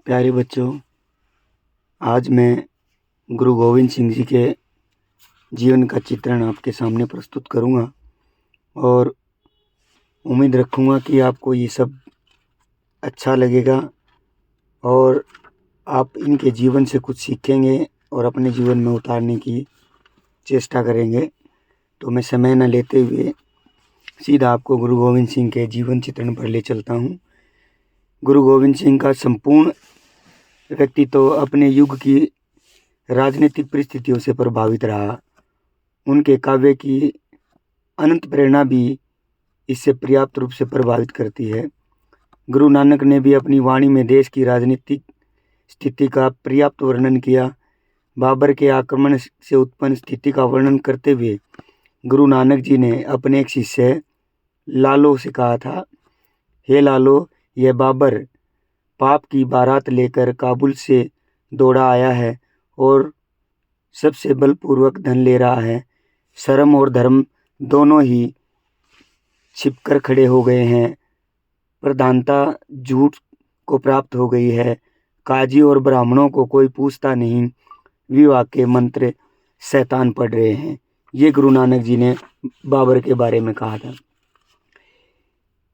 प्यारे बच्चों, आज मैं गुरु गोविंद सिंह जी के जीवन का चित्रण आपके सामने प्रस्तुत करूंगा और उम्मीद रखूंगा कि आपको ये सब अच्छा लगेगा और आप इनके जीवन से कुछ सीखेंगे और अपने जीवन में उतारने की चेष्टा करेंगे। तो मैं समय न लेते हुए सीधा आपको गुरु गोविंद सिंह के जीवन चित्रण पर ले चलता हूँ। गुरु गोविंद सिंह का संपूर्ण व्यक्तित्व अपने युग की राजनीतिक परिस्थितियों से प्रभावित रहा। उनके काव्य की अनंत प्रेरणा भी इससे पर्याप्त रूप से प्रभावित करती है। गुरु नानक ने भी अपनी वाणी में देश की राजनीतिक स्थिति का पर्याप्त वर्णन किया। बाबर के आक्रमण से उत्पन्न स्थिति का वर्णन करते हुए गुरु नानक जी ने अपने एक शिष्य लालो से कहा था, हे लालो, यह बाबर पाप की बारात लेकर काबुल से दौड़ा आया है और सबसे बलपूर्वक धन ले रहा है। शर्म और धर्म दोनों ही छिपकर खड़े हो गए हैं। प्रधानता झूठ को प्राप्त हो गई है। काजी और ब्राह्मणों को कोई पूछता नहीं। विवाह के मंत्र शैतान पढ़ रहे हैं। ये गुरु नानक जी ने बाबर के बारे में कहा था।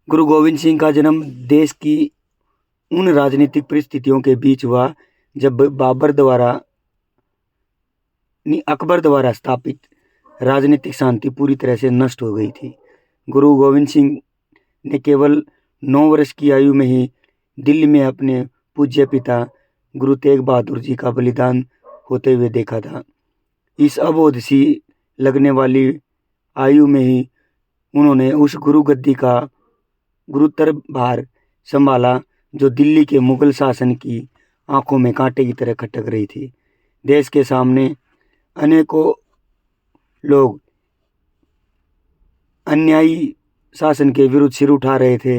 गुरु गोविंद सिंह का जन्म देश की उन राजनीतिक परिस्थितियों के बीच हुआ जब अकबर द्वारा स्थापित राजनीतिक शांति पूरी तरह से नष्ट हो गई थी। गुरु गोविंद सिंह ने केवल 9 वर्ष की आयु में ही दिल्ली में अपने पूज्य पिता गुरु तेग बहादुर जी का बलिदान होते हुए देखा था। इस अबोध सी लगने वाली आयु में ही उन्होंने उस गुरु गद्दी का गुरुतर भार संभाला जो दिल्ली के मुगल शासन की आंखों में कांटे की तरह खटक रही थी। देश के सामने अनेकों लोग अन्यायी शासन के विरुद्ध सिर उठा रहे थे।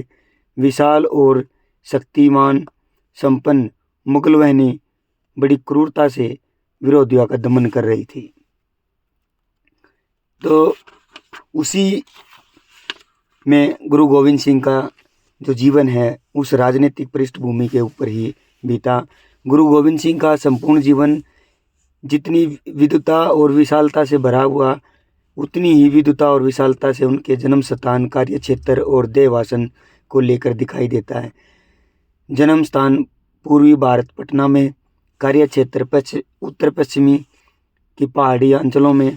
विशाल और शक्तिमान संपन्न मुगल वाहिनी बड़ी क्रूरता से विरोधियों का दमन कर रही थी। तो उसी में गुरु गोविंद सिंह का जो जीवन है उस राजनीतिक पृष्ठभूमि के ऊपर ही बीता। गुरु गोविंद सिंह का संपूर्ण जीवन जितनी विद्वता और विशालता से भरा हुआ, उतनी ही विद्वता और विशालता से उनके जन्म स्थान, कार्य क्षेत्र और देहवासन को लेकर दिखाई देता है। जन्म स्थान पूर्वी भारत पटना में, कार्य क्षेत्र उत्तर पश्चिमी की पहाड़ी अंचलों में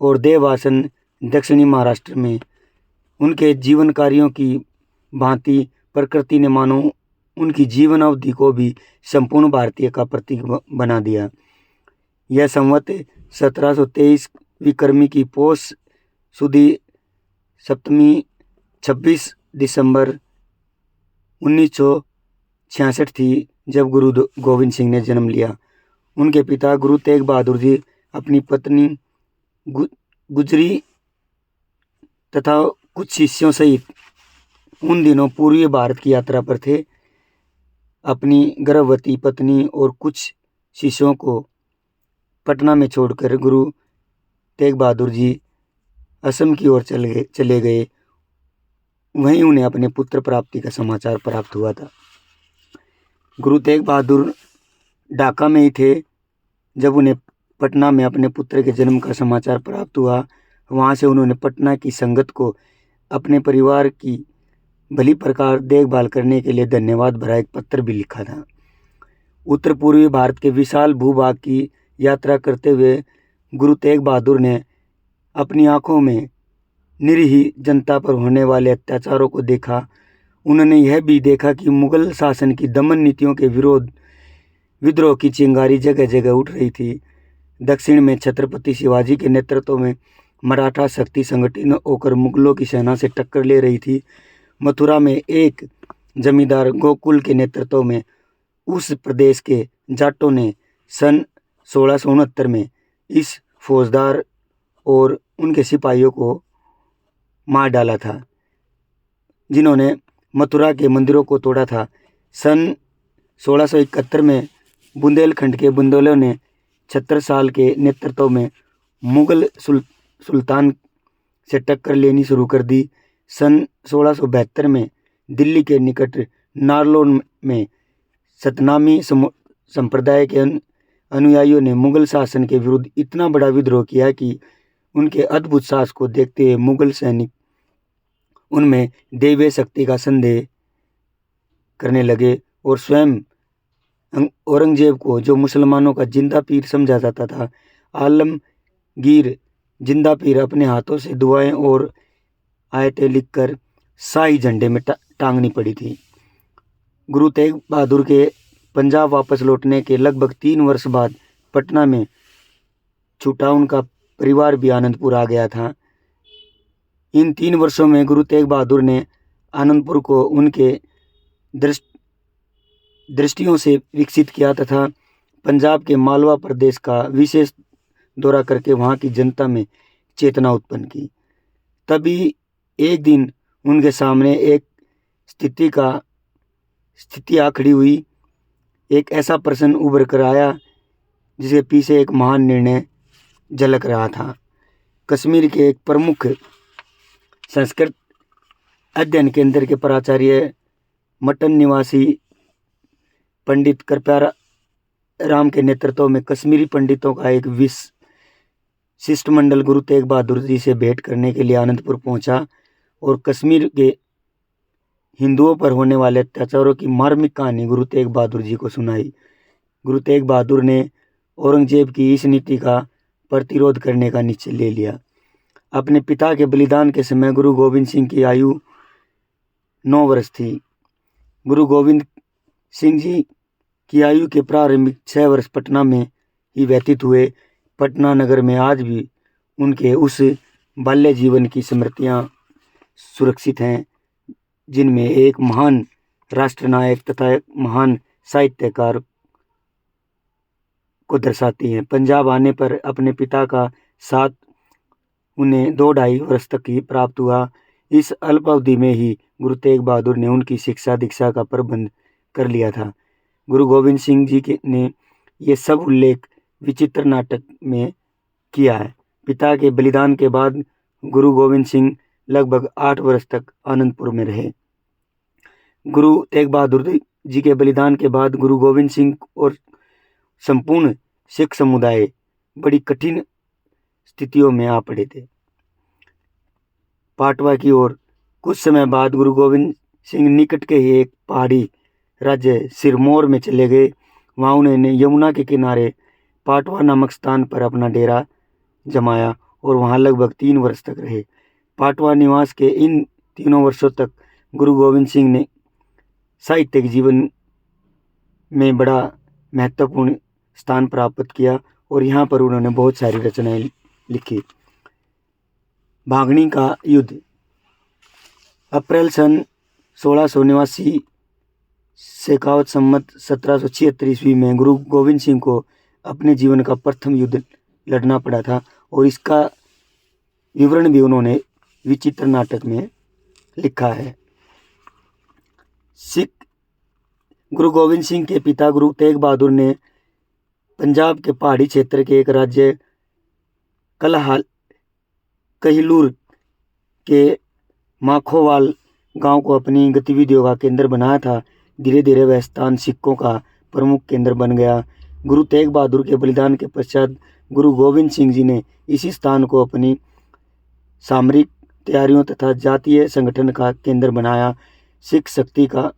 और देहवासन दक्षिणी महाराष्ट्र में। उनके जीवन कार्यों की भांति प्रकृति ने मानो उनकी जीवन अवधि को भी संपूर्ण भारतीय का प्रतीक बना दिया। यह संवत 1723 विक्रमी की पौष सुदी सप्तमी 26 दिसंबर 1966 थी जब गुरु गोविंद सिंह ने जन्म लिया। उनके पिता गुरु तेग बहादुर जी अपनी पत्नी गुजरी तथा कुछ शिष्यों सहित उन दिनों पूर्वी भारत की यात्रा पर थे। अपनी गर्भवती पत्नी और कुछ शिष्यों को पटना में छोड़कर गुरु तेग बहादुर जी असम की ओर चले गए। वहीं उन्हें अपने पुत्र प्राप्ति का समाचार प्राप्त हुआ था। गुरु तेग बहादुर ढाका में ही थे जब उन्हें पटना में अपने पुत्र के जन्म का समाचार प्राप्त हुआ। वहां से उन्होंने पटना की संगत को अपने परिवार की भली प्रकार देखभाल करने के लिए धन्यवाद भरा एक पत्र भी लिखा था। उत्तर पूर्वी भारत के विशाल भूभाग की यात्रा करते हुए गुरु तेग बहादुर ने अपनी आंखों में निरीह जनता पर होने वाले अत्याचारों को देखा। उन्होंने यह भी देखा कि मुगल शासन की दमन नीतियों के विरोध विद्रोह की चिंगारी जगह जगह उठ रही थी। दक्षिण में छत्रपति शिवाजी के नेतृत्व में मराठा शक्ति संगठित होकर मुगलों की सेना से टक्कर ले रही थी। मथुरा में एक जमींदार गोकुल के नेतृत्व में उस प्रदेश के जाटों ने सन 1669 में इस फौजदार और उनके सिपाहियों को मार डाला था जिन्होंने मथुरा के मंदिरों को तोड़ा था। सन 1671 में बुंदेलखंड के बुंदेलों ने छत्रसाल के नेतृत्व में मुगल सुल्तान से टक्कर लेनी शुरू कर दी। सन 1672 में दिल्ली के निकट नारनौल में सतनामी संप्रदाय के अनुयायियों ने मुगल शासन के विरुद्ध इतना बड़ा विद्रोह किया कि उनके अद्भुत साहस को देखते हुए मुगल सैनिक उनमें दैवीय शक्ति का संदेह करने लगे और स्वयं औरंगजेब को, जो मुसलमानों का जिंदा पीर समझा जाता था, आलमगीर जिंदा पीर अपने हाथों से दुआएं और आयतें लिखकर शाही झंडे में टांगनी पड़ी थी। गुरु तेग बहादुर के पंजाब वापस लौटने के लगभग 3 वर्ष बाद पटना में छूटा उनका परिवार भी आनंदपुर आ गया था। इन 3 वर्षों में गुरु तेग बहादुर ने आनंदपुर को उनके दृष्टियों से विकसित किया तथा पंजाब के मालवा प्रदेश का विशेष दौरा करके वहाँ की जनता में चेतना उत्पन्न की। तभी एक दिन उनके सामने एक स्थिति आ खड़ी हुई। एक ऐसा प्रश्न उभर कर आया जिसके पीछे एक महान निर्णय झलक रहा था। कश्मीर के एक प्रमुख संस्कृत अध्ययन केंद्र के प्राचार्य मटन निवासी पंडित कृपाराम के नेतृत्व में कश्मीरी पंडितों का एक शिष्टमंडल गुरु तेग बहादुर जी से भेंट करने के लिए आनंदपुर पहुंचा और कश्मीर के हिंदुओं पर होने वाले अत्याचारों की मार्मिक कहानी गुरु तेग बहादुर जी को सुनाई। गुरु तेग बहादुर ने औरंगजेब की इस नीति का प्रतिरोध करने का निश्चय ले लिया। अपने पिता के बलिदान के समय गुरु गोविंद सिंह की आयु 9 वर्ष थी। गुरु गोविंद सिंह जी की आयु के प्रारंभिक 6 वर्ष पटना में ही व्यतीत हुए। पटना नगर में आज भी उनके उस बाल्य जीवन की स्मृतियां सुरक्षित हैं, जिनमें एक महान राष्ट्रनायक तथा एक महान साहित्यकार को दर्शाती हैं। पंजाब आने पर अपने पिता का साथ उन्हें 2-2.5 वर्ष तक ही प्राप्त हुआ। इस अल्प अवधि में ही गुरु तेग बहादुर ने उनकी शिक्षा दीक्षा का प्रबंध कर लिया था। गुरु गोविंद सिंह जी ने ये सब उल्लेख विचित्र नाटक में किया है। पिता के बलिदान के बाद गुरु गोविंद सिंह लगभग 8 वर्ष तक आनंदपुर में रहे। गुरु तेग बहादुर जी के बलिदान के बाद गुरु गोविंद सिंह और संपूर्ण सिख समुदाय बड़ी कठिन स्थितियों में आ पड़े थे। पाटवा की ओर कुछ समय बाद गुरु गोविंद सिंह निकट के ही एक पहाड़ी राज्य सिरमौर में चले गए। वहाँ उन्होंने यमुना के किनारे पाटवा नामक स्थान पर अपना डेरा जमाया और वहाँ लगभग 3 वर्ष तक रहे। पाटवा निवास के इन 3 वर्षों तक गुरु गोविंद सिंह ने साहित्यिक जीवन में बड़ा महत्वपूर्ण स्थान प्राप्त किया और यहाँ पर उन्होंने बहुत सारी रचनाएं लिखी। भागनी का युद्ध। अप्रैल सन 1689 शेखावत संमत 1776 ईस्वी में गुरु गोविंद सिंह को अपने जीवन का प्रथम युद्ध लड़ना पड़ा था और इसका विवरण भी उन्होंने विचित्र नाटक में लिखा है। सिख गुरु गोविंद सिंह के पिता गुरु तेग बहादुर ने पंजाब के पहाड़ी क्षेत्र के एक राज्य कहिलूर के माखोवाल गांव को अपनी गतिविधियों का केंद्र बनाया था। धीरे धीरे वह स्थान सिखों का प्रमुख केंद्र बन गया। गुरु तेग बहादुर के बलिदान के पश्चात गुरु गोविंद सिंह जी ने इसी स्थान को अपनी सामरिक तैयारियों तथा जातीय संगठन का केंद्र बनाया। सिख शक्ति का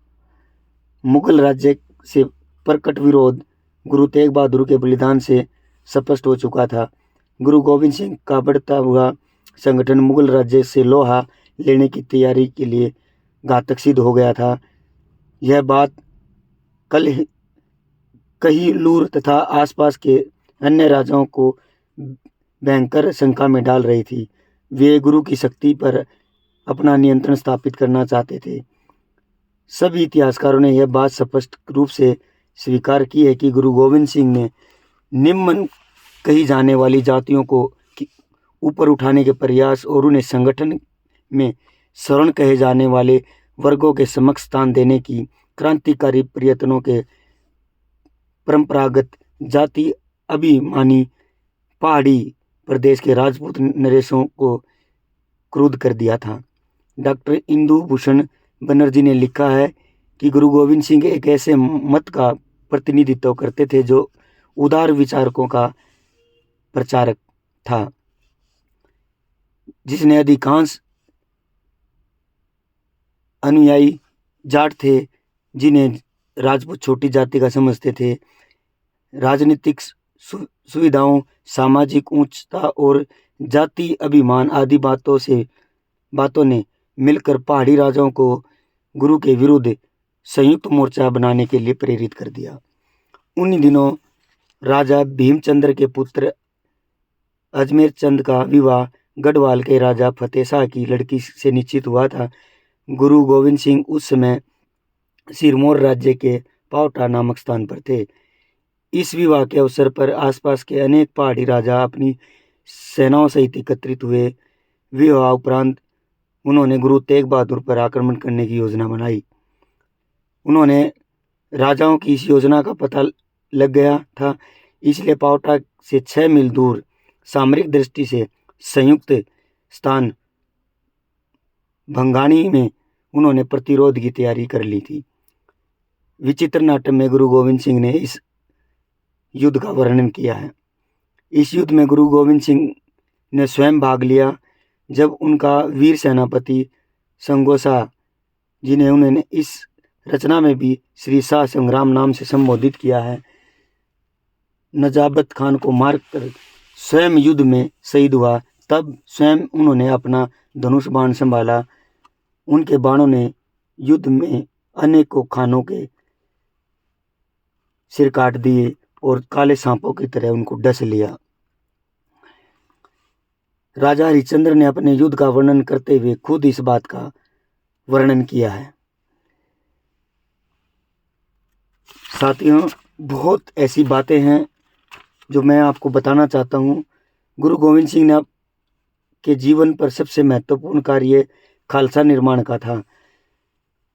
मुगल राज्य से प्रकट विरोध गुरु तेग बहादुर के बलिदान से स्पष्ट हो चुका था। गुरु गोविंद सिंह का बढ़ता हुआ संगठन मुगल राज्य से लोहा लेने की तैयारी के लिए घातक सिद्ध हो गया था। यह बात कहिलूर तथा आसपास के अन्य राजाओं को भयंकर शंका में डाल रही थी। वे गुरु की शक्ति पर अपना नियंत्रण स्थापित करना चाहते थे। सभी इतिहासकारों ने यह बात स्पष्ट रूप से स्वीकार की है कि गुरु गोविंद सिंह ने निम्न कही जाने वाली जातियों को ऊपर उठाने के प्रयास और उन्हें संगठन में शरण कहे जाने वाले वर्गों के समक्ष स्थान देने की क्रांतिकारी प्रयत्नों के परंपरागत जाति अभिमानी पहाड़ी प्रदेश के राजपूत नरेशों को क्रुद्ध कर दिया था। डॉक्टर इंदु भूषण बनर्जी ने लिखा है कि गुरु गोविंद सिंह एक ऐसे मत का प्रतिनिधित्व करते थे जो उदार विचारकों का प्रचारक था, जिसने अधिकांश अनुयायी जाट थे, जिन्हें राजपूत छोटी जाति का समझते थे। राजनीतिक सुविधाओं, सामाजिक ऊंचता और जाति अभिमान आदि बातों ने मिलकर पहाड़ी राजाओं को गुरु के विरुद्ध संयुक्त मोर्चा बनाने के लिए प्रेरित कर दिया। उन्हीं दिनों राजा भीमचंद्र के पुत्र अजमेर चंद का विवाह गढ़वाल के राजा फतेह शाह की लड़की से निश्चित हुआ था। गुरु गोविंद सिंह उस समय सिरमौर राज्य के पावटा नामक स्थान पर थे। इस विवाह के अवसर पर आसपास के अनेक पहाड़ी राजा अपनी सेनाओं सहित एकत्रित हुए। विवाह उपरांत उन्होंने गुरु तेग बहादुर पर आक्रमण करने की योजना बनाई। उन्होंने राजाओं की इस योजना का पता लग गया था, इसलिए पावटा से 6 मील दूर सामरिक दृष्टि से संयुक्त स्थान भंगाणी में उन्होंने प्रतिरोध की तैयारी कर ली थी। विचित्र नाट्य में गुरु गोविंद सिंह ने इस युद्ध का वर्णन किया है। इस युद्ध में गुरु गोविंद सिंह ने स्वयं भाग लिया। जब उनका वीर सेनापति संगोसा, जिन्हें उन्होंने इस रचना में भी श्री शाह संग्राम नाम से संबोधित किया है, नजाबत खान को मारकर स्वयं युद्ध में शहीद हुआ, तब स्वयं उन्होंने अपना धनुष बाण संभाला। उनके बाणों ने युद्ध में अनेकों खानों के सिर काट दिए और काले सांपों की तरह उनको डस लिया। राजा हरिश्चंद्र ने अपने युद्ध का वर्णन करते हुए खुद इस बात का वर्णन किया है। साथियों, बहुत ऐसी बातें हैं जो मैं आपको बताना चाहता हूँ। गुरु गोविंद सिंह ने के जीवन पर सबसे महत्वपूर्ण कार्य खालसा निर्माण का था।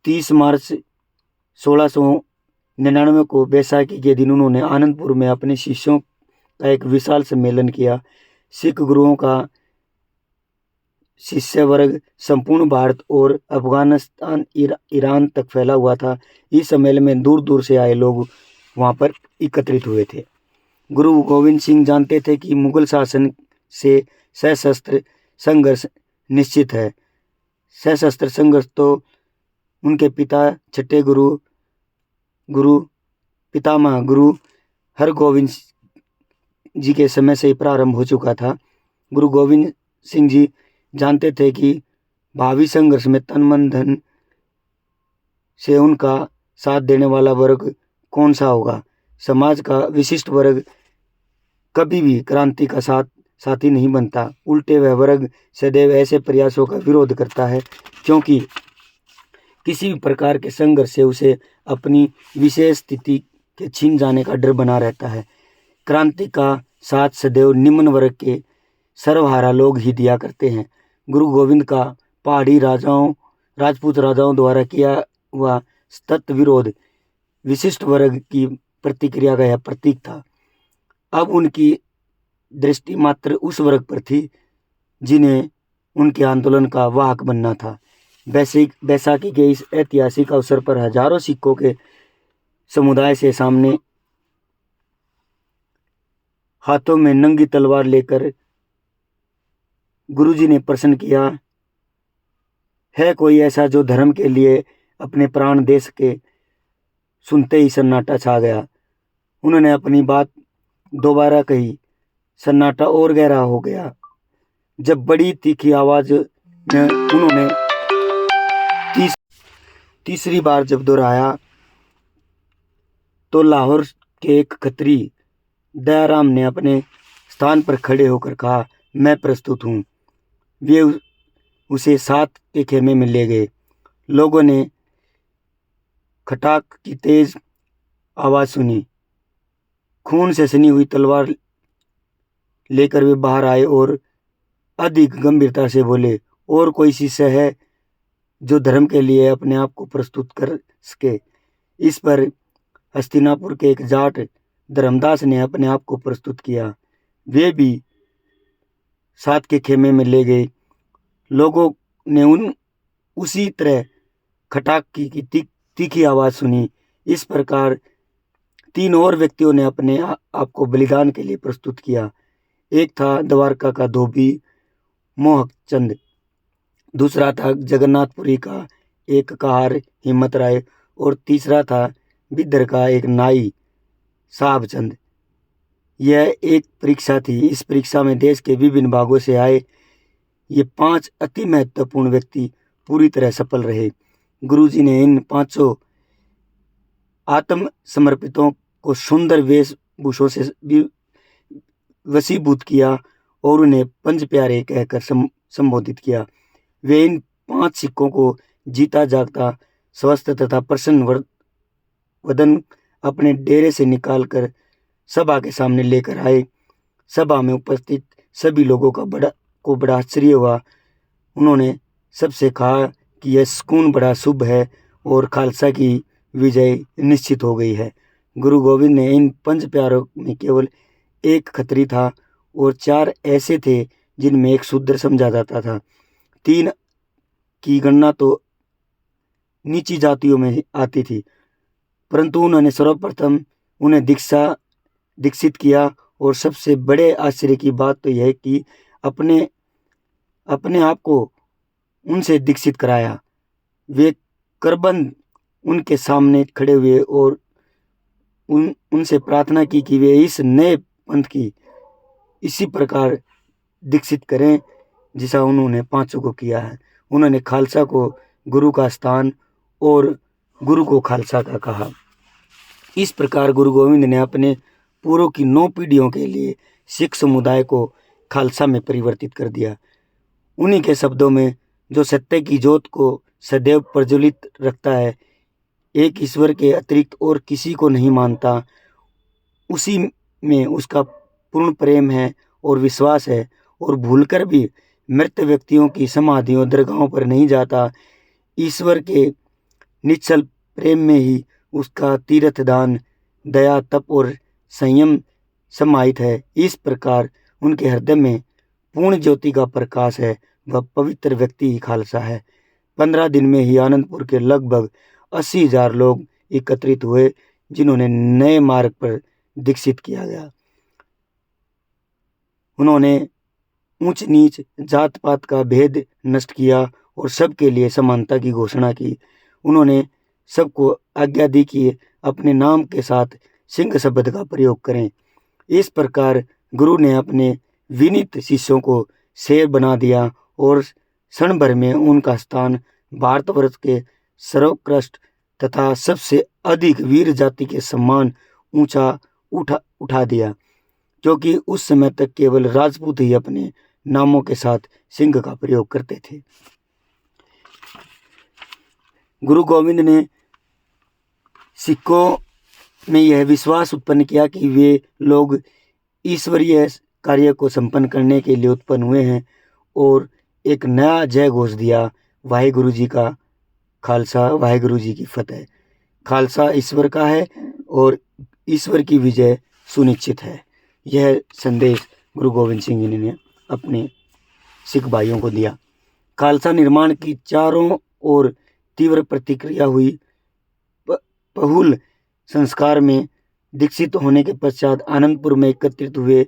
30 मार्च 1699 को बैसाखी के दिन उन्होंने आनंदपुर में अपने शिष्यों का एक विशाल सम्मेलन किया। सिख गुरुओं का शिष्य वर्ग संपूर्ण भारत और अफगानिस्तान ईरान तक फैला हुआ था। इस सम्मेलन में दूर दूर से आए लोग वहां पर एकत्रित हुए थे। गुरु गोविंद सिंह जानते थे कि मुगल शासन से सशस्त्र संघर्ष निश्चित है। सशस्त्र संघर्ष तो उनके पिता छठे पितामह गुरु हरगोविंद जी के समय से ही प्रारंभ हो चुका था। गुरु गोविंद सिंह जी जानते थे कि भावी संघर्ष में तन मन धन से उनका साथ देने वाला वर्ग कौन सा होगा। समाज का विशिष्ट वर्ग कभी भी क्रांति का साथी नहीं बनता। उल्टे वह वर्ग सदैव ऐसे प्रयासों का विरोध करता है, क्योंकि किसी भी प्रकार के संघर्ष से उसे अपनी विशेष स्थिति के छीन जाने का डर बना रहता है। क्रांति का साथ सदैव निम्न वर्ग के सर्वहारा लोग ही दिया करते हैं। गुरु गोविंद का पहाड़ी राजपूत राजाओं द्वारा किया हुआ सतत विरोध विशिष्ट वर्ग की प्रतिक्रिया का यह प्रतीक था। अब उनकी दृष्टि मात्र उस वर्ग पर थी जिन्हें उनके आंदोलन का वाहक बनना था। बैसाखी के इस ऐतिहासिक अवसर पर हजारों सिखों के समुदाय से सामने हाथों में नंगी तलवार लेकर गुरुजी ने प्रश्न किया, है कोई ऐसा जो धर्म के लिए अपने प्राण दे सके। सुनते ही सन्नाटा छा गया। उन्होंने अपनी बात दोबारा कही। सन्नाटा और गहरा हो गया। जब बड़ी तीखी आवाज में उन्होंने तीसरी बार जब दोहराया तो लाहौर के एक खत्री दयाराम ने अपने स्थान पर खड़े होकर कहा, मैं प्रस्तुत हूँ। वे उसे साथ के खेमे में ले गए। लोगों ने खटाक की तेज आवाज सुनी। खून से सनी हुई तलवार लेकर वे बाहर आए और अधिक गंभीरता से बोले, और कोई शिष्य है जो धर्म के लिए अपने आप को प्रस्तुत कर सके। इस पर हस्तिनापुर के एक जाट धर्मदास ने अपने आप को प्रस्तुत किया। वे भी साथ के खेमे में ले गए। लोगों ने उसी तरह खटाक की तीखी आवाज़ सुनी। इस प्रकार 3 और व्यक्तियों ने अपने आप को बलिदान के लिए प्रस्तुत किया। एक था द्वारका का धोबी मोहक चंद, दूसरा था जगन्नाथपुरी का एक कहार हिम्मत राय और तीसरा था बिदर का एक नाई साहब चंद। यह एक परीक्षा थी। इस परीक्षा में देश के विभिन्न भागों से आए ये 5 अति महत्वपूर्ण व्यक्ति पूरी तरह सफल रहे। गुरुजी ने इन 5 आत्मसमर्पितों को सुंदर वेशभूषों से भी वशीभूत किया और उन्हें पंच प्यारे कहकर संबोधित किया। वे इन 5 सिक्कों को जीता जागता स्वस्थ तथा प्रसन्न वदन अपने डेरे से निकालकर सभा के सामने लेकर आए। सभा में उपस्थित सभी लोगों का बड़ा आश्चर्य हुआ। उन्होंने सबसे कहा कि यह शकुन बड़ा शुभ है और खालसा की विजय निश्चित हो गई है। गुरु गोविंद ने इन 5 प्यारों में केवल एक खत्री था और 4 ऐसे थे जिनमें एक शूद्र समझा जाता था। 3 की गणना तो नीची जातियों में आती थी, परंतु उन्होंने सर्वप्रथम उन्हें दीक्षित किया। और सबसे बड़े आश्चर्य की बात तो यह कि अपने आप को उनसे दीक्षित कराया। वे करबंद उनके सामने खड़े हुए और उनसे प्रार्थना की कि वे इस नए पंथ की इसी प्रकार दीक्षित करें जैसा उन्होंने 5 को किया है। उन्होंने खालसा को गुरु का स्थान और गुरु को खालसा का कहा। इस प्रकार गुरु गोविंद ने अपने पूर्व की 9 पीढ़ियों के लिए सिख समुदाय को खालसा में परिवर्तित कर दिया। उन्हीं के शब्दों में, जो सत्य की ज्योत को सदैव प्रज्वलित रखता है, एक ईश्वर के अतिरिक्त और किसी को नहीं मानता, उसी में उसका पूर्ण प्रेम है और विश्वास है, और भूलकर भी मृत व्यक्तियों की समाधियों दरगाहों पर नहीं जाता। ईश्वर के निश्चल प्रेम में ही उसका तीर्थ दान, दया, तप और संयम समाहित है। इस प्रकार उनके हृदय में पूर्ण ज्योति का प्रकाश है। वह पवित्र व्यक्ति ही खालसा है। 15 दिन में ही आनंदपुर के लगभग 80,000 लोग एकत्रित हुए, जिन्होंने नए मार्ग पर दीक्षित किया गया। उन्होंने ऊंच नीच, जात पात का भेद नष्ट किया और सबके लिए समानता की घोषणा की। उन्होंने सबको आज्ञा दी कि अपने नाम के साथ सिंह शब्द का प्रयोग करें। इस प्रकार गुरु ने अपने विनीत शिष्यों को शेर बना दिया और क्षण भर में उनका स्थान भारतवर्ष के सर्वोत्कृष्ट तथा सबसे अधिक वीर जाति के सम्मान ऊंचा उठा दिया, क्योंकि उस समय तक केवल राजपूत ही अपने नामों के साथ सिंह का प्रयोग करते थे। गुरु गोविंद ने सिखों में यह विश्वास उत्पन्न किया कि वे लोग ईश्वरीय कार्य को संपन्न करने के लिए उत्पन्न हुए हैं और एक नया जय घोष दिया, वाहेगुरु जी का खालसा, वाहेगुरु जी की फतेह। खालसा ईश्वर का है और ईश्वर की विजय सुनिश्चित है। यह संदेश गुरु गोविंद सिंह जी ने अपने सिख भाइयों को दिया। खालसा निर्माण की चारों ओर तीव्र प्रतिक्रिया हुई। बहुल संस्कार में दीक्षित होने के पश्चात आनंदपुर में एकत्रित हुए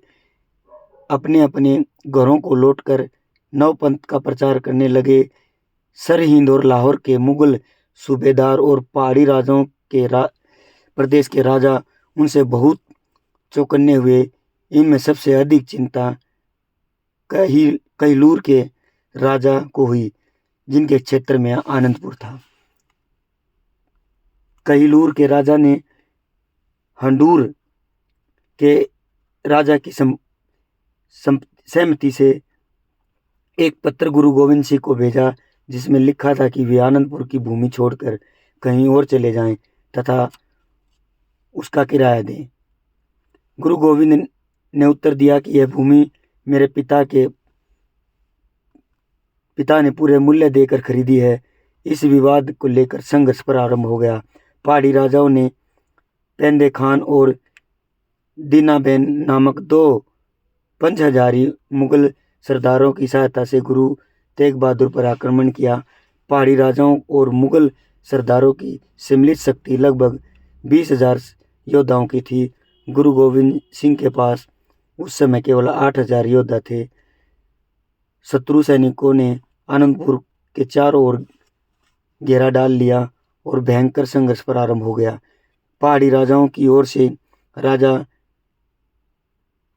अपने अपने घरों को लौटकर नवपंथ का प्रचार करने लगे। सरहिंद और लाहौर के मुगल सूबेदार और पहाड़ी राजाओं के प्रदेश के राजा उनसे बहुत चौकन्ने हुए। इनमें सबसे अधिक चिंता कहलूर के राजा को हुई, जिनके क्षेत्र में आनंदपुर था। कहलूर के राजा ने हंडूर के राजा की सहमति से एक पत्र गुरु गोविंद सिंह को भेजा, जिसमें लिखा था कि वे आनंदपुर की भूमि छोड़कर कहीं और चले जाएं तथा उसका किराया दें। गुरु गोविंद ने उत्तर दिया कि यह भूमि मेरे पिता ने पूरे मूल्य देकर खरीदी है। इस विवाद को लेकर संघर्ष प्रारंभ हो गया। पहाड़ी राजाओं ने पेंदे खान और दीनाबेन नामक 2 पंचहजारी मुगल सरदारों की सहायता से गुरु तेग बहादुर पर आक्रमण किया। पहाड़ी राजाओं और मुगल सरदारों की सम्मिलित शक्ति लगभग 20,000 योद्धाओं की थी। गुरु गोविंद सिंह के पास उस समय केवल 8,000 योद्धा थे। शत्रु सैनिकों ने आनंदपुर के चारों ओर घेरा डाल लिया और भयंकर संघर्ष प्रारंभ हो गया। पहाड़ी राजाओं की ओर से राजा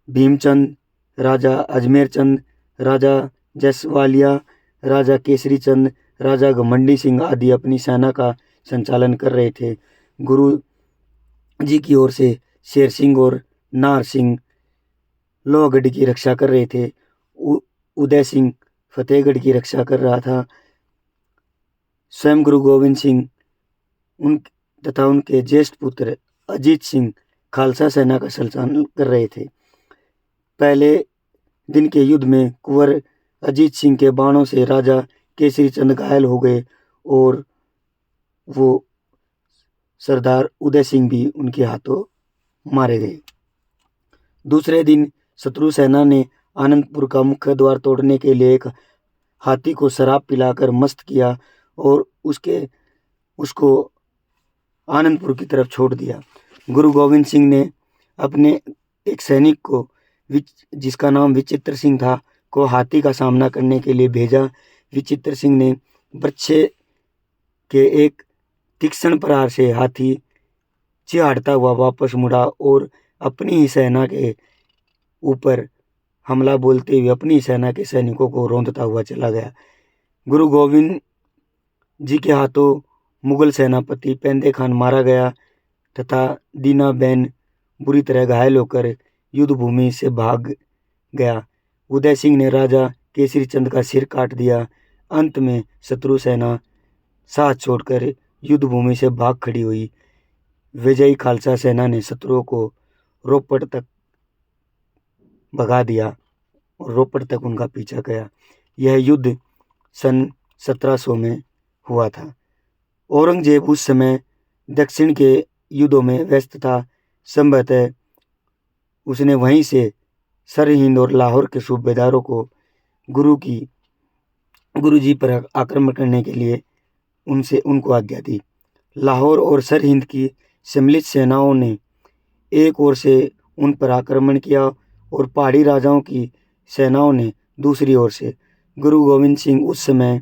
भीमचंद, राजा अजमेर चंद, राजा जसवालिया, राजा केसरी चंद, राजा घमंडी सिंह आदि अपनी सेना का संचालन कर रहे थे। गुरु जी की ओर से शेर सिंह और नार सिंह लोहगढ़ की रक्षा कर रहे थे। उदय सिंह फतेहगढ़ की रक्षा कर रहा था। स्वयं गुरु गोविंद सिंह तथा उनके ज्येष्ठ पुत्र अजीत सिंह खालसा सेना का संचालन कर रहे थे। पहले दिन के युद्ध में कुंवर अजीत सिंह के बाणों से राजा केसरी चंद घायल हो गए और वो सरदार उदय सिंह भी उनके हाथों मारे गए। दूसरे दिन शत्रु सेना ने आनंदपुर का मुख्य द्वार तोड़ने के लिए एक हाथी को शराब पिलाकर मस्त किया और उसको आनंदपुर की तरफ छोड़ दिया। गुरु गोविंद सिंह ने अपने एक सैनिक को जिसका नाम विचित्र सिंह था को हाथी का सामना करने के लिए भेजा। विचित्र सिंह ने बर्छे के एक तीक्ष्ण प्रहार से हाथी चिहाड़ता हुआ वापस मुड़ा और अपनी ही सेना के ऊपर हमला बोलते हुए अपनी सेना के सैनिकों को रौंदता हुआ चला गया। गुरु गोविंद जी के हाथों मुगल सेनापति पेंदे खान मारा गया तथा दीना बेन बुरी तरह घायल होकर युद्ध भूमि से भाग गया। उदय सिंह ने राजा केसरी चंद का सिर काट दिया। अंत में शत्रु सेना साथ छोड़कर युद्ध भूमि से भाग खड़ी हुई। विजयी खालसा सेना ने शत्रुओं को रोपड़ तक भगा दिया और रोपड़ तक उनका पीछा किया। यह युद्ध सन 1700 में हुआ था। औरंगजेब उस समय दक्षिण के युद्धों में व्यस्त था। संभवतः उसने वहीं से सरहिंद और लाहौर के सूबेदारों को गुरु जी पर आक्रमण करने के लिए उनको आज्ञा दी। लाहौर और सरहिंद की सम्मिलित सेनाओं ने एक ओर से उन पर आक्रमण किया और पहाड़ी राजाओं की सेनाओं ने दूसरी ओर से। गुरु गोविंद सिंह उस समय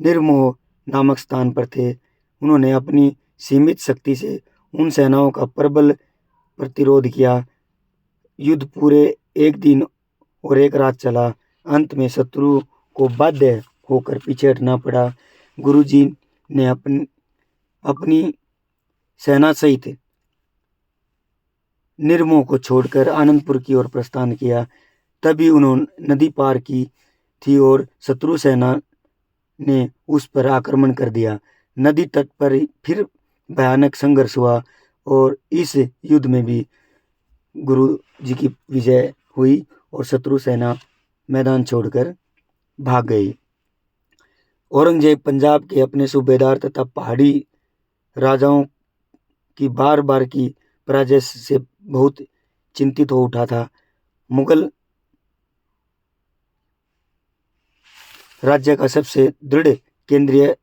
निर्मोह नामक स्थान पर थे। उन्होंने अपनी सीमित शक्ति से उन सेनाओं का प्रबल प्रतिरोध किया। युद्ध पूरे एक दिन और एक रात चला। अंत में शत्रु को बाध्य होकर पीछे हटना पड़ा। गुरु जी ने अपनी सेना सहित निर्मोह को छोड़कर आनंदपुर की ओर प्रस्थान किया। तभी उन्होंने नदी पार की थी और शत्रु सेना ने उस पर आक्रमण कर दिया। नदी तट पर फिर भयानक संघर्ष हुआ और इस युद्ध में भी गुरु जी की विजय हुई और शत्रु सेना मैदान छोड़कर भाग गई। औरंगजेब पंजाब के अपने सूबेदार तथा पहाड़ी राजाओं की बार बार की पराजय से बहुत चिंतित हो उठा था। मुगल राज्य का सबसे दृढ़ केंद्रीय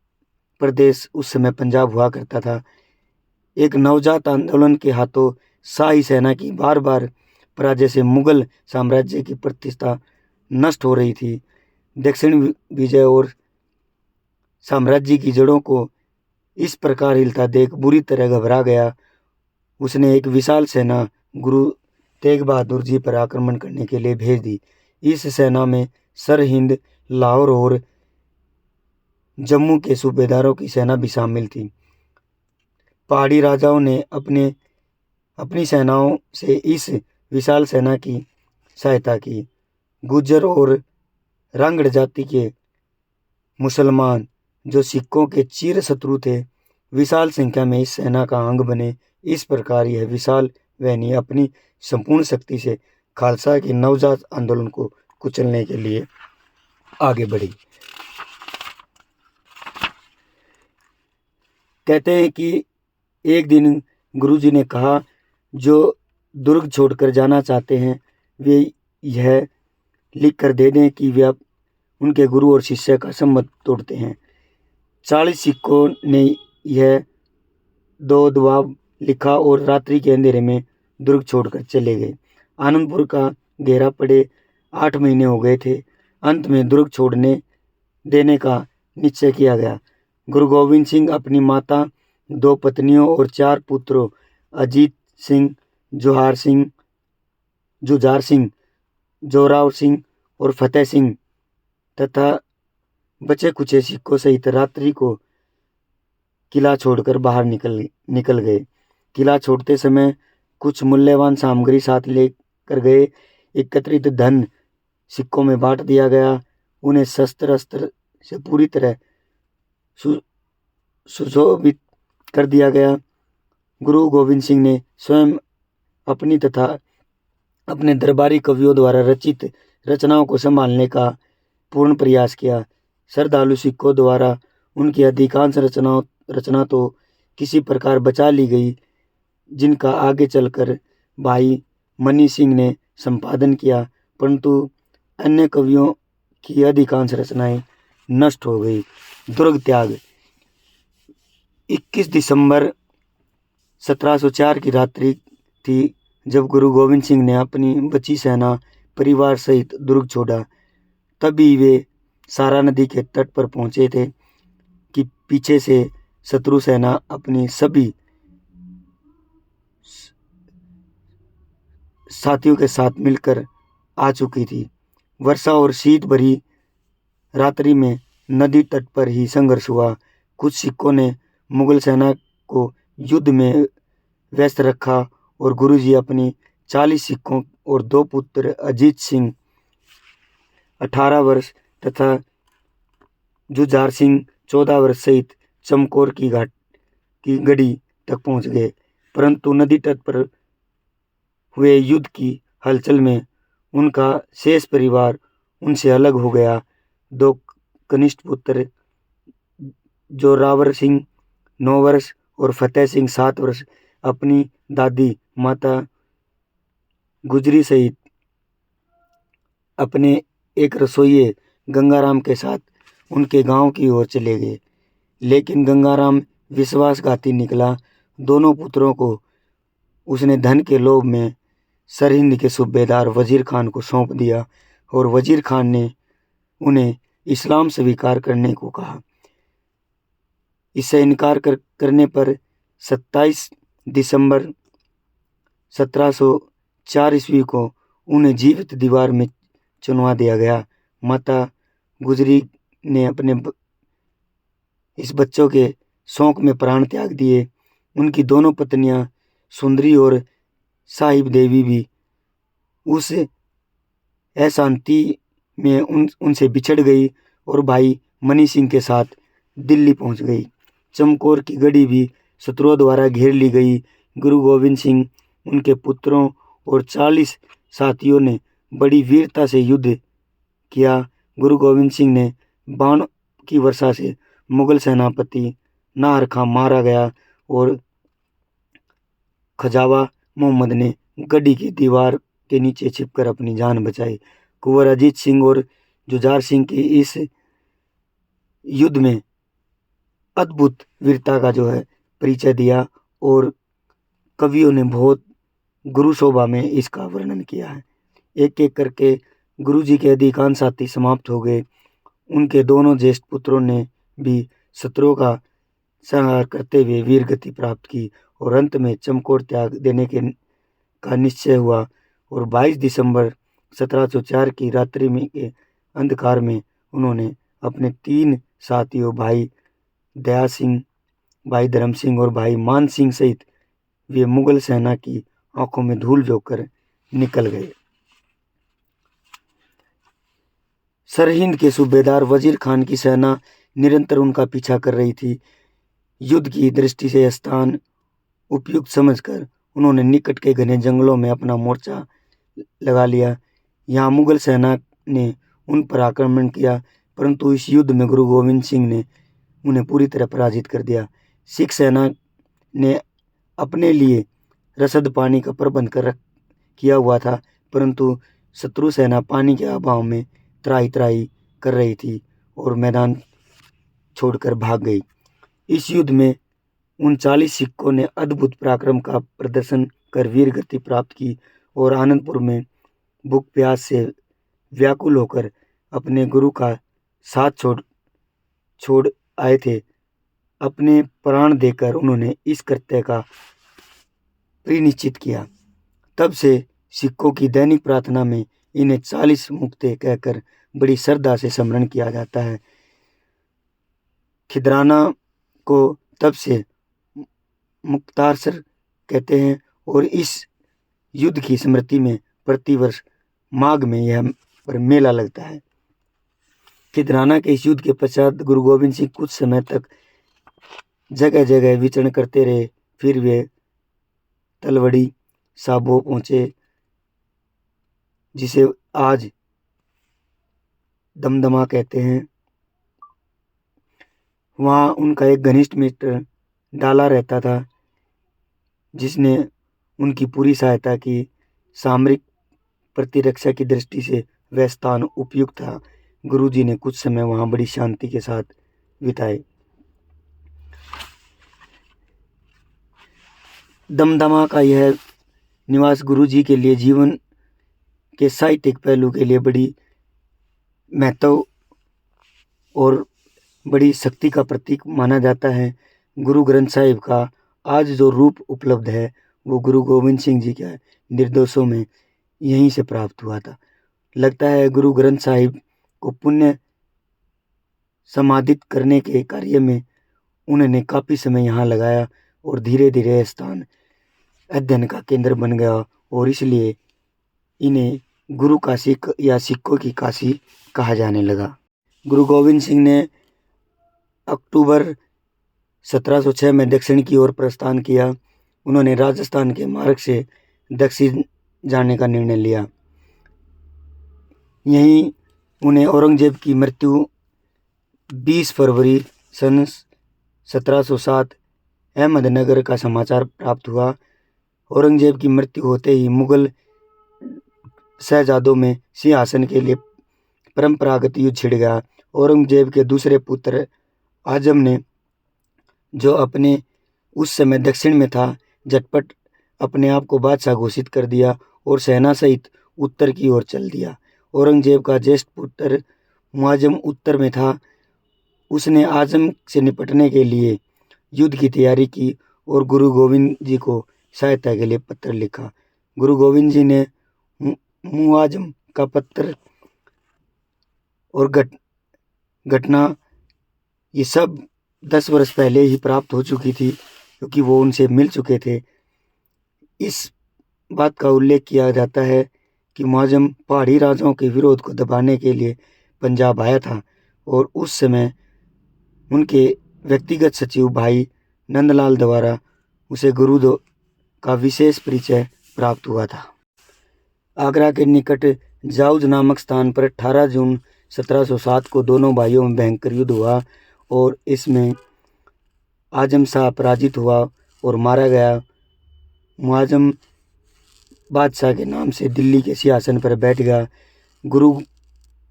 प्रदेश उस समय पंजाब हुआ करता था। एक नवजात आंदोलन के हाथों शाही सेना की बार बार पराजय से मुगल साम्राज्य की प्रतिष्ठा नष्ट हो रही थी। दक्षिण विजय और साम्राज्य की जड़ों को इस प्रकार हिलता देख बुरी तरह घबरा गया। उसने एक विशाल सेना गुरु तेग बहादुर जी पर आक्रमण करने के लिए भेज दी। इस सेना में सरहिंद, लाहौर और जम्मू के सूबेदारों की सेना भी शामिल थी। पहाड़ी राजाओं ने अपनी सेनाओं से इस विशाल सेना की सहायता की। गुर्जर और रांगड़ जाति के मुसलमान जो सिखों के चिर शत्रु थे विशाल संख्या में इस सेना का अंग बने। इस प्रकार यह विशाल वाहिनी अपनी संपूर्ण शक्ति से खालसा के नवजात आंदोलन को कुचलने के लिए आगे बढ़ी। कहते हैं कि एक दिन गुरुजी ने कहा, जो दुर्ग छोड़कर जाना चाहते हैं वे यह लिख कर दे दें कि वे उनके गुरु और शिष्य का संबंध तोड़ते हैं। 40 सिखों ने यह दो दबाव लिखा और रात्रि के अंधेरे में दुर्ग छोड़कर चले गए। आनंदपुर का घेरा पड़े 8 महीने हो गए थे। अंत में दुर्ग छोड़ने देने का निश्चय किया गया। गुरु गोविंद सिंह अपनी माता, 2 पत्नियों और 4 पुत्रों अजीत सिंह, जुहार सिंह, जुझार सिंह, जोरावर सिंह और फतेह सिंह तथा बचे कुचे सिखों सहित रात्रि को किला छोड़कर बाहर निकल गए। किला छोड़ते समय कुछ मूल्यवान सामग्री साथ लेकर गए। एकत्रित धन सिखों में बांट दिया गया। उन्हें शस्त्र अस्त्र से पूरी तरह सुशोभित कर दिया गया। गुरु गोविंद सिंह ने स्वयं अपनी तथा अपने दरबारी कवियों द्वारा रचित रचनाओं को संभालने का पूर्ण प्रयास किया। श्रद्धालु सिखों द्वारा उनकी अधिकांश रचना तो किसी प्रकार बचा ली गई, जिनका आगे चलकर भाई मनी सिंह ने संपादन किया, परंतु अन्य कवियों की अधिकांश रचनाएं नष्ट हो गई। दुर्ग त्याग। 21 दिसंबर 1704 की रात्रि थी जब गुरु गोविंद सिंह ने अपनी बची सेना परिवार सहित दुर्ग छोड़ा। तभी वे सारा नदी के तट पर पहुंचे थे कि पीछे से शत्रु सेना अपनी सभी साथियों के साथ मिलकर आ चुकी थी। वर्षा और शीत भरी रात्रि में नदी तट पर ही संघर्ष हुआ। कुछ सिखों ने मुगल सेना को युद्ध में व्यस्त रखा और गुरुजी अपनी 40 सिखों और 2 पुत्र अजीत सिंह 18 वर्ष तथा जुझार सिंह 14 वर्ष सहित चमकौर की घाट की गढ़ी तक पहुंच गए, परंतु नदी तट पर हुए युद्ध की हलचल में उनका शेष परिवार उनसे अलग हो गया। 2 कनिष्ठ पुत्र जोरावर सिंह 9 वर्ष और फतेह सिंह 7 वर्ष अपनी दादी माता गुजरी सहित अपने एक रसोइये गंगाराम के साथ उनके गांव की ओर चले गए, लेकिन गंगाराम विश्वासघाती निकला। दोनों पुत्रों को उसने धन के लोभ में सरहिंद के सूबेदार वजीर खान को सौंप दिया और वजीर खान ने उन्हें इस्लाम स्वीकार करने को कहा। इससे इनकार करने पर 27 दिसंबर 1704 ईस्वी को उन्हें जीवित दीवार में चुनवा दिया गया। माता गुजरी ने अपने इस बच्चों के शौक में प्राण त्याग दिए। उनकी दोनों पत्नियां सुंदरी और साहिब देवी भी उस अशांति में उनसे बिछड़ गई और भाई मनी सिंह के साथ दिल्ली पहुंच गई। चमकौर की गढ़ी भी शत्रुओं द्वारा घेर ली गई। गुरु गोविंद सिंह, उनके पुत्रों और 40 साथियों ने बड़ी वीरता से युद्ध किया। गुरु गोविंद सिंह ने बाण की वर्षा से मुगल सेनापति नाहर खां मारा गया और खजावा मोहम्मद ने गढ़ी की दीवार के नीचे छिपकर अपनी जान बचाई। कुंवर अजीत सिंह और जुझार सिंह की इस युद्ध में अद्भुत वीरता का जो है परिचय दिया और कवियों ने बहुत गुरु शोभा में इसका वर्णन किया है। एक एक करके गुरुजी के अधिकांश साथी समाप्त हो गए। उनके दोनों ज्येष्ठ पुत्रों ने भी शत्रुओं का संहार करते हुए वीर गति प्राप्त की और अंत में चमकौर त्याग देने का निश्चय हुआ और 22 दिसंबर 1704 की रात्रि में के अंधकार में उन्होंने अपने 3 साथियों भाई दया सिंह, भाई धर्म सिंह और भाई मान सिंह सहित वे मुगल सेना की आंखों में धूल झोंककर निकल गए। सरहिंद के सूबेदार वजीर खान की सेना निरंतर उनका पीछा कर रही थी। युद्ध की दृष्टि से स्थान उपयुक्त समझकर उन्होंने निकट के घने जंगलों में अपना मोर्चा लगा लिया। यहाँ मुगल सेना ने उन पर आक्रमण किया, परंतु इस युद्ध में गुरु गोविंद सिंह ने उन्हें पूरी तरह पराजित कर दिया। सिख सेना ने अपने लिए रसद पानी का प्रबंध किया हुआ था, परंतु शत्रु सेना पानी के अभाव में त्राही त्राही कर रही थी और मैदान छोड़कर भाग गई। इस युद्ध में उन 40 सिखों ने अद्भुत पराक्रम का प्रदर्शन कर वीर गति प्राप्त की और आनंदपुर में भूख प्यास से व्याकुल होकर अपने गुरु का साथ छोड़ आए थे। अपने प्राण देकर उन्होंने इस कृत्य का परिनिश्चित किया। तब से सिखों की दैनिक प्रार्थना में इन्हें 40 मुक्ते कहकर बड़ी श्रद्धा से स्मरण किया जाता है। खिदराना को तब से मुक्तासर कहते हैं और इस युद्ध की स्मृति में प्रतिवर्ष माघ में यह पर मेला लगता है। खिदराना के इस युद्ध के पश्चात गुरु गोविंद सिंह कुछ समय तक जगह जगह विचरण करते रहे। फिर वे तलवड़ी साबो पहुंचे, जिसे आज दमदमा कहते हैं। वहाँ उनका एक घनिष्ठ मित्र डाला रहता था, जिसने उनकी पूरी सहायता की। सामरिक प्रतिरक्षा की दृष्टि से वह स्थान उपयुक्त था। गुरुजी ने कुछ समय वहाँ बड़ी शांति के साथ बिताए। दमदमा का यह निवास गुरुजी के लिए जीवन के साहित्यिक पहलू के लिए बड़ी महत्व और बड़ी शक्ति का प्रतीक माना जाता है। गुरु ग्रंथ साहिब का आज जो रूप उपलब्ध है वो गुरु गोविंद सिंह जी के निर्देशों में यहीं से प्राप्त हुआ था। लगता है गुरु ग्रंथ साहिब को पुण्य समादित करने के कार्य में उन्होंने काफ़ी समय यहाँ लगाया और धीरे धीरे स्थान अध्ययन का केंद्र बन गया और इसलिए इन्हें गुरु काशी या सिखों की काशी कहा जाने लगा। गुरु गोविंद सिंह ने अक्टूबर 1706 में दक्षिण की ओर प्रस्थान किया। उन्होंने राजस्थान के मार्ग से दक्षिण जाने का निर्णय लिया। यहीं उन्हें औरंगजेब की मृत्यु 20 फरवरी सन 1707 अहमदनगर का समाचार प्राप्त हुआ। औरंगजेब की मृत्यु होते ही मुगल शहजादों में सिंहासन के लिए परंपरागत युद्ध छिड़ गया। औरंगजेब के दूसरे पुत्र आजम ने, जो अपने उस समय दक्षिण में था, झटपट अपने आप को बादशाह घोषित कर दिया और सेना सहित उत्तर की ओर चल दिया। औरंगजेब का ज्येष्ठ पुत्र मुआजम उत्तर में था। उसने आजम से निपटने के लिए युद्ध की तैयारी की और गुरु गोविंद जी को सहायता के लिए पत्र लिखा। गुरु गोविंद जी ने मुआजम का पत्र और घटना ये सब 10 वर्ष पहले ही प्राप्त हो चुकी थी, क्योंकि वो उनसे मिल चुके थे। इस बात का उल्लेख किया जाता है कि मुआजम पहाड़ी राजाओं के विरोध को दबाने के लिए पंजाब आया था और उस समय उनके व्यक्तिगत सचिव भाई नंदलाल द्वारा उसे गुरु का विशेष परिचय प्राप्त हुआ था। आगरा के निकट जाउज नामक स्थान पर 18 जून 1707 को दोनों भाइयों में भयंकर युद्ध हुआ और इसमें आजम शाह पराजित हुआ और मारा गया। मुआजम बादशाह के नाम से दिल्ली के सिंहासन पर बैठ गया।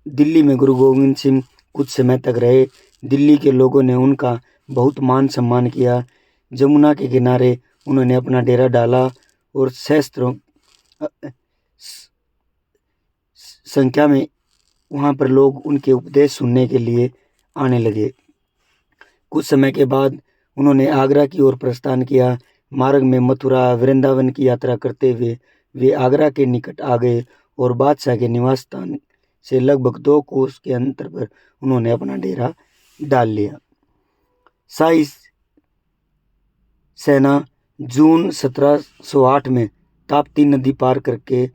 दिल्ली में गुरु गोविंद सिंह कुछ समय तक रहे। दिल्ली के लोगों ने उनका बहुत मान सम्मान किया। जमुना के किनारे उन्होंने अपना डेरा डाला और सहस्त्रों संख्या में वहाँ पर लोग उनके उपदेश सुनने के लिए आने लगे। कुछ समय के बाद उन्होंने आगरा की ओर प्रस्थान किया। मार्ग में मथुरा वृंदावन की यात्रा करते हुए वे आगरा के निकट आ गए और बादशाह के निवास स्थान से लगभग 2 कोस के अंतर पर उन्होंने अपना डेरा डाल लिया। शाही सेना जून 1708 में ताप्ती नदी पार करके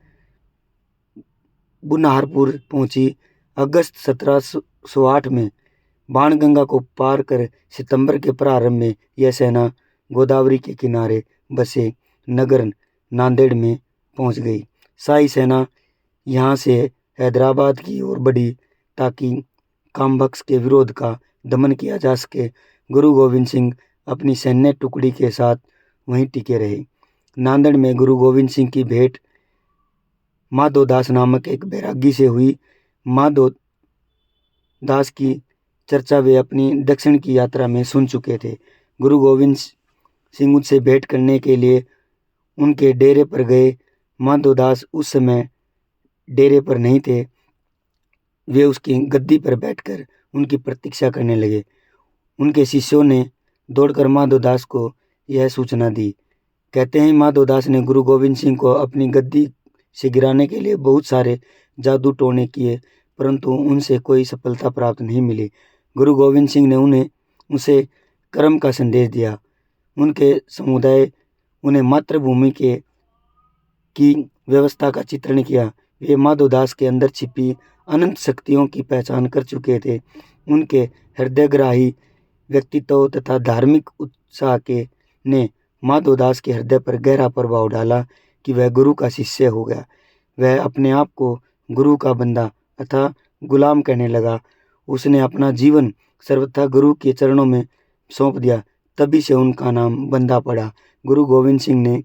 बुन्हारपुर पहुंची। अगस्त 1708 में बाणगंगा को पार कर सितंबर के प्रारंभ में यह सेना गोदावरी के किनारे बसे नगर नांदेड़ में पहुंच गई। शाही सेना यहां से हैदराबाद की ओर बढ़ी ताकि कामबख्श के विरोध का दमन किया जा सके। गुरु गोविंद सिंह अपनी सैन्य टुकड़ी के साथ वहीं टिके रहे। नांदेड़ में गुरु गोविंद सिंह की भेंट माधोदास नामक एक बैरागी से हुई। माधोदास की चर्चा वे अपनी दक्षिण की यात्रा में सुन चुके थे। गुरु गोविंद सिंह उनसे भेंट करने के लिए उनके डेरे पर गए। माधोदास उस समय डेरे पर नहीं थे। वे उसकी गद्दी पर बैठकर उनकी प्रतीक्षा करने लगे। उनके शिष्यों ने दौड़कर माधोदास को यह सूचना दी। कहते हैं माधोदास ने गुरु गोविंद सिंह को अपनी गद्दी से गिराने के लिए बहुत सारे जादू टोने किए, परंतु उनसे कोई सफलता प्राप्त नहीं मिली। गुरु गोविंद सिंह ने उसे कर्म का संदेश दिया। उनके समुदाय उन्हें मातृभूमि की व्यवस्था का चित्रण किया। वे माधोदास के अंदर छिपी अनंत शक्तियों की पहचान कर चुके थे। उनके हृदयग्राही व्यक्तित्व तथा धार्मिक उत्साह के ने माधोदास के हृदय पर गहरा प्रभाव डाला कि वह गुरु का शिष्य हो गया। वह अपने आप को गुरु का बंदा अथवा गुलाम कहने लगा। उसने अपना जीवन सर्वथा गुरु के चरणों में सौंप दिया। तभी से उनका नाम बंदा पड़ा। गुरु गोविंद सिंह ने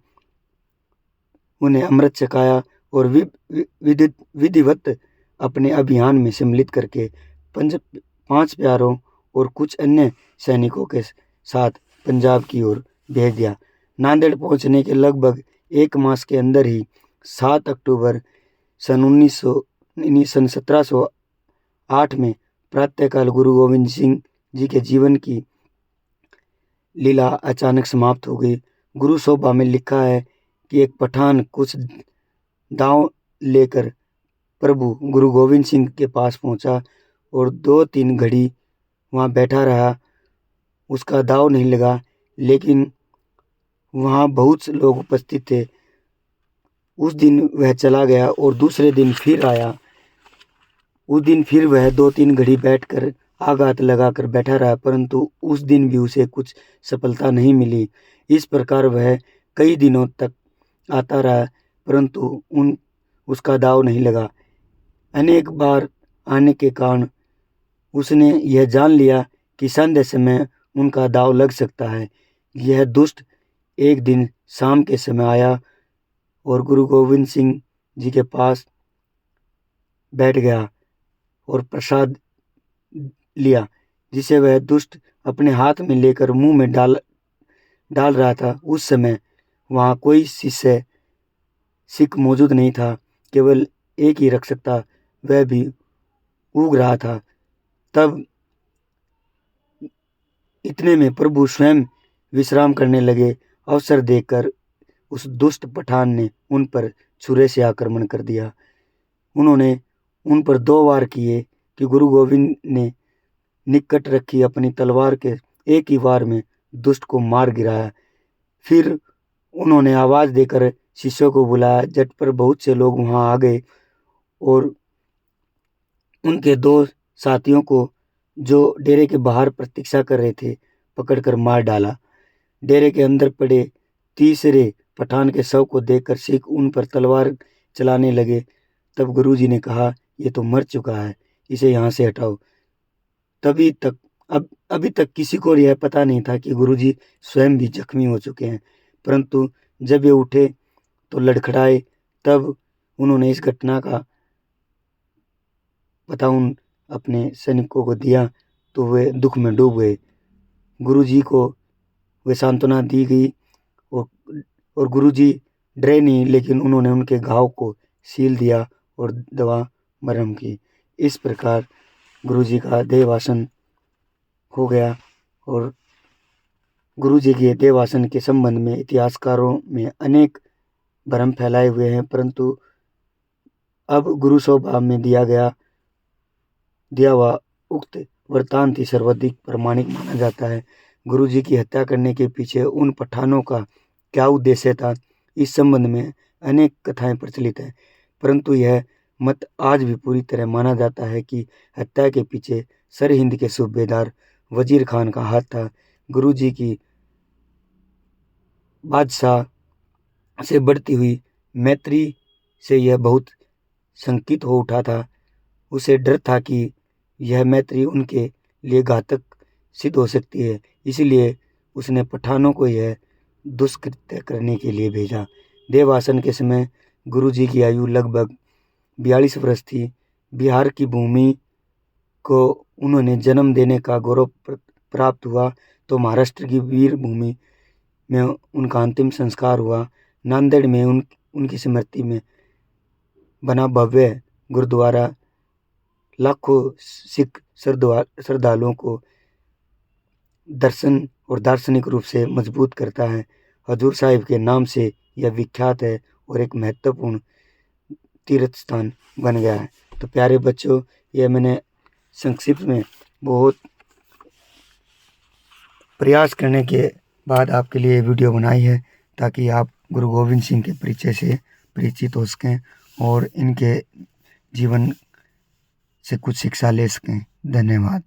उन्हें अमृत छकाया और विधिवत अपने अभियान में सम्मिलित करके 5 प्यारों और कुछ अन्य सैनिकों के साथ पंजाब की ओर भेज दिया। नांदेड़ पहुंचने के लगभग 1 मास के अंदर ही 7 अक्टूबर सन 1708 में प्रातःकाल गुरु गोविंद सिंह जी के जीवन की लीला अचानक समाप्त हो गई। गुरु शोभा में लिखा है कि एक पठान कुछ दांव लेकर प्रभु गुरु गोविंद सिंह के पास पहुंचा और 2-3 घड़ी वहां बैठा रहा। उसका दांव नहीं लगा, लेकिन वहां बहुत से लोग उपस्थित थे। उस दिन वह चला गया और दूसरे दिन फिर आया। उस दिन फिर वह 2-3 घड़ी बैठकर आघात लगाकर बैठा रहा, परंतु उस दिन भी उसे कुछ सफलता नहीं मिली। इस प्रकार वह कई दिनों तक आता रहा, परंतु उसका दांव नहीं लगा। अनेक बार आने के कारण उसने यह जान लिया कि संध्या समय उनका दांव लग सकता है। यह दुष्ट एक दिन शाम के समय आया और गुरु गोविंद सिंह जी के पास बैठ गया और प्रसाद लिया, जिसे वह दुष्ट अपने हाथ में लेकर मुंह में डाल रहा था। उस समय वहां कोई सिख मौजूद नहीं था, केवल एक ही रख सकता, वह भी ऊग रहा था। तब इतने में प्रभु स्वयं विश्राम करने लगे। अवसर देकर उस दुष्ट पठान ने उन पर छुरे से आक्रमण कर दिया। उन्होंने उन पर 2 वार किए कि गुरु गोविंद ने निकट रखी अपनी तलवार के एक ही वार में दुष्ट को मार गिराया। फिर उन्होंने आवाज देकर शिष्यों को बुलाया। झट पर बहुत से लोग वहां आ गए और उनके 2 साथियों को, जो डेरे के बाहर प्रतीक्षा कर रहे थे, पकड़कर मार डाला। डेरे के अंदर पड़े तीसरे पठान के शव को देखकर सिख उन पर तलवार चलाने लगे। तब गुरुजी ने कहा, ये तो मर चुका है, इसे यहाँ से हटाओ। अभी तक किसी को यह पता नहीं था कि गुरुजी स्वयं भी जख्मी हो चुके हैं, परंतु जब ये उठे तो लड़खड़ाए। तब उन्होंने इस घटना का पता उन अपने सैनिकों को दिया तो वे दुख में डूब गए। गुरुजी को वे सांत्वना दी गई और गुरुजी डरे नहीं, लेकिन उन्होंने उनके घाव को सील दिया और दवा मरहम की। इस प्रकार गुरुजी का देहवासन हो गया। और गुरुजी के देहवासन के संबंध में इतिहासकारों में अनेक भ्रम फैलाए हुए हैं, परंतु अब गुरु शोभा में दिया हुआ उक्त वृत्तांत ही सर्वाधिक प्रमाणिक माना जाता है। गुरुजी की हत्या करने के पीछे उन पठानों का क्या उद्देश्य था, इस संबंध में अनेक कथाएं प्रचलित हैं, परंतु यह मत आज भी पूरी तरह माना जाता है कि हत्या के पीछे सरहिंद के सूबेदार वजीर खान का हाथ था। गुरुजी की बादशाह से बढ़ती हुई मैत्री से यह बहुत शंकित हो उठा था। उसे डर था कि यह मैत्री उनके लिए घातक सिद्ध हो सकती है, इसलिए उसने पठानों को यह दुष्कृत्य करने के लिए भेजा। देवासन के समय गुरुजी की आयु लगभग 42 वर्ष थी। बिहार की भूमि को उन्होंने जन्म देने का गौरव प्राप्त हुआ तो महाराष्ट्र की वीर भूमि में उनका अंतिम संस्कार हुआ। नांदेड़ में उनकी स्मृति में बना भव्य गुरुद्वारा लाखों सिख श्रद्धालुओं को दर्शन और दार्शनिक रूप से मजबूत करता है। हजूर साहिब के नाम से यह विख्यात है और एक महत्वपूर्ण तीर्थ स्थान बन गया है। तो प्यारे बच्चों, यह मैंने संक्षिप्त में बहुत प्रयास करने के बाद आपके लिए वीडियो बनाई है ताकि आप गुरु गोविंद सिंह के परिचय से परिचित हो सकें और इनके जीवन से कुछ शिक्षा ले सकें। धन्यवाद।